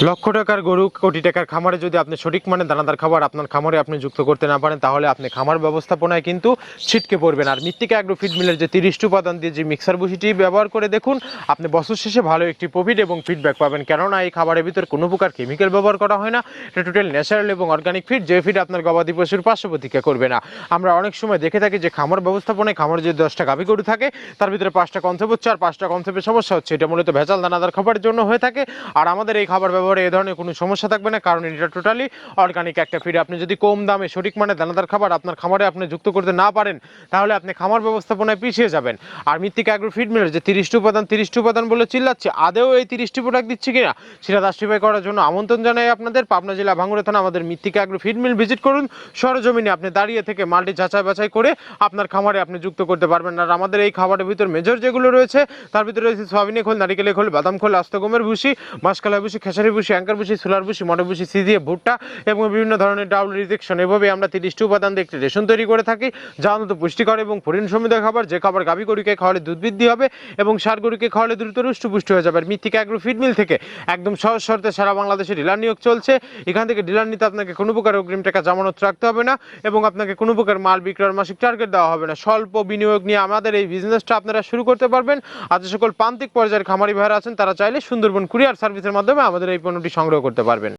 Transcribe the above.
লক্ষ টাকার গরু কোটি টাকার খামারে যদি আপনি সঠিক মানে দানাদার খাবার আপনার খামারে আপনি যুক্ত করতে না পারেন, তাহলে আপনি খামার ব্যবস্থাপনায় কিন্তু ছিটকে পড়বেন। আর মৃত্তিকা অ্যাগ্রো ফিড মিলের যে 30টি উপাদান দিয়ে যে মিক্সার ভুসিটি ব্যবহার করে দেখুন, আপনি বছর শেষে ভালো একটি প্রফিট এবং ফিডব্যাক পাবেন। কেননা এই খাবারের ভিতরে কোনো প্রকার কেমিক্যাল ব্যবহার করা হয় না। এটা টোটাল ন্যাচারাল এবং অর্গানিক ফিড, যে ফিড আপনার গবাদি পশুর পার্শ্ব প্রতিক্রিয়া করবে না। আমরা অনেক সময় দেখে থাকি যে খামার ব্যবস্থাপনায় খামারে যে 10টা গাভী গরু থাকে তার ভিতরে 5টা কনসেপ্ট হচ্ছে, আর 5টা কনসেপ্টের সমস্যা হচ্ছে। এটা মূলত ভেজাল দানাদার খাবারের জন্য হয়ে থাকে। আর আমাদের এই খাবার ব্যবহারে এ ধরনের কোনো সমস্যা থাকবে না, কারণ এটা টোটালি অর্গানিক একটা ফিড। আপনি যদি কম দামে সঠিক মানে দানাদার খাবার আপনার খামারে আপনি যুক্ত করতে না পারেন, তাহলে আপনি খামার ব্যবস্থাপনায় পিছিয়ে যাবেন। আর মৃত্তিকা অ্যাগ্রো ফিড মিলের যে 30টি উপাদান বলে চিল্লাচ্ছে, আদেও এই 30টি প্রোডাক্ট দিচ্ছে কিনা সেটা জাস্টিফাই করার জন্য আমন্ত্রণ জানাই আপনাদের। পাবনা জেলা ভাঙ্গুড়া থানা আমাদের মৃত্তিকা অ্যাগ্রো ফিড মিল ভিজিট করুন। সরজমিনে আপনি দাঁড়িয়ে থেকে মালটি যাচাই বাছাই করে আপনার খামারে আপনি যুক্ত করতে পারবেন। আর আমাদের এই খাবারের ভিতর মেজর যেগুলো রয়েছে তার ভিতরে রয়েছে সয়াবিনের খোল, নারিকেলের খোল, বাদাম খোল, আস্ত গমের ভুসি, মাসকালাই ভুসি, খেসারি ভুসি, অ্যাঙ্কার ভুসি, সোলার ভুসি, মটর ভুসি, সিজিয়ে ভুট্টা এবং বিভিন্ন ধরনের ডাউল রিজেকশন। এভাবে আমরা 30টি উপাদান দিয়ে একটি রেশন তৈরি করে থাকি, যা অন্তত পুষ্টিকর এবং প্রোটিন সমৃদ্ধ খাবার, যে খাবার গাভী গরুকে খাওয়ালে দুধ বৃদ্ধি হবে এবং ষাঁড় গরুকে খাওয়ালে দ্রুত রুষ্টপুষ্ট হয়ে যাবে। আর মৃত্তিকা অ্যাগ্রো ফিড মিল থেকে একদম সহজ শর্তে সারা বাংলাদেশে ডিলার নিয়োগ চলছে। এখান থেকে ডিলার নিতে আপনাকে কোনো প্রকার অগ্রিম টাকা জামানত রাখতে হবে না এবং আপনাকে কোনো প্রকার মাল বিক্রয়ের মাসিক টার্গেট দেওয়া হবে না। স্বল্প বিনিয়োগ নিয়ে আমাদের এই বিজনেসটা আপনারা শুরু করতে পারবেন। আর যে সকল প্রান্তিক পর্যায়ের খামারি ভাইরা আছেন তারা চাইলে সুন্দরবন কুরিয়ার সার্ভিসের মাধ্যমে আমাদের এই পণ্যটি সংগ্রহ করতে পারবেন।